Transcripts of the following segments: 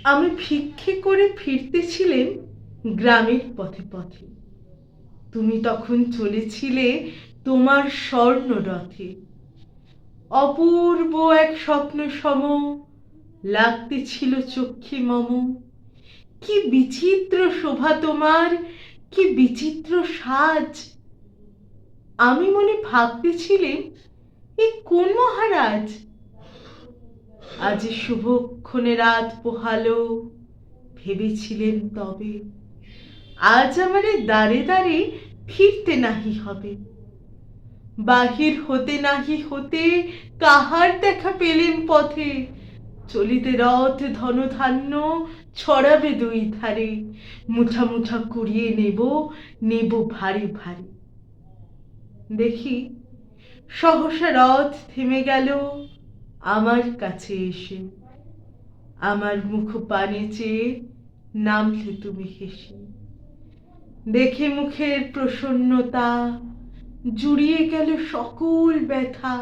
আমি ভিক্ষে করে ফিরতেছিলেন গ্রামের পথে পথে। তুমি তখন চলেছিলে তোমার স্বর্ণ রথে। অপূর্ব এক স্বপ্ন সম লাগতেছিল চক্ষে মম। কি বিচিত্র শোভা তোমার, কি বিচিত্র সাজ। আমি মনে ভাবতেছিলেন এ কোন মহারাজ। আজ শুভক্ষণে রাত পোহালো, ভেবেছিলেন তবে আজ আমারে দ্বারে দ্বারে ফিরতে নাহি হবে। বাহির হতে নাহি হতে কাহার দেখা পেলেন পথে। চলিতে রথ ধনধান্য ছড়াবে দুই ধারে। মুঠা মুঠা কুড়িয়ে নেব, নেব ভারী ভারী। দেখি সহসা রথ থেমে গেল আমার কাছে এসে। আমার মুখ পানে চেয়ে নামলে তুমি হেসে। দেখে মুখের প্রসন্নতা জুড়িয়ে গেল সকল ব্যথা।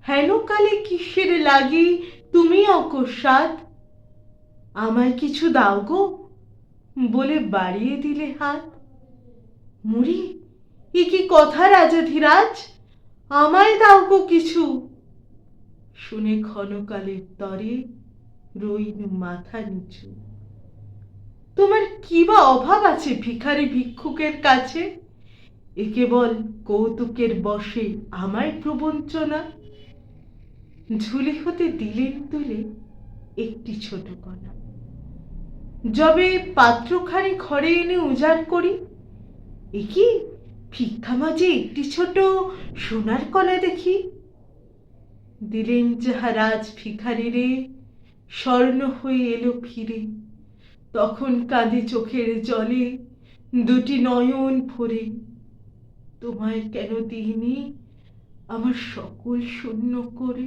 হেন কালে কিসের লাগি তুমি অকস্মাৎ আমায় কিছু দাও গো বলে বাড়িয়ে দিলে হাত। মুড়ি এ কি কথা রাজাধিরাজ, আমায় দাও গো কিছু। শুনে ক্ষণকালের তরে রইনু মাথা নিচু। তোমার কি বা অভাব আছে ভিখারি ভিক্ষুকের কাছে? এ কেবল কৌতুকের বশে আমায় প্রবঞ্চনা। ঝুলি হতে দিলেন তুলে একটি ছোট কণা। যবে পাত্রখানি ঘরে এনে উজাড় করি, এ কি ভিক্ষা মাঝে একটি ছোট সোনার কণা দেখি। দিলেন যাহা রাজ ভিখারিরে, স্বর্ণ হয়ে এলো ফিরে। তখন কাঁদে চোখের জলে দুটি নয়ন ভরে। তোমায় কেন দিইনি আমার সকল শূন্য করে।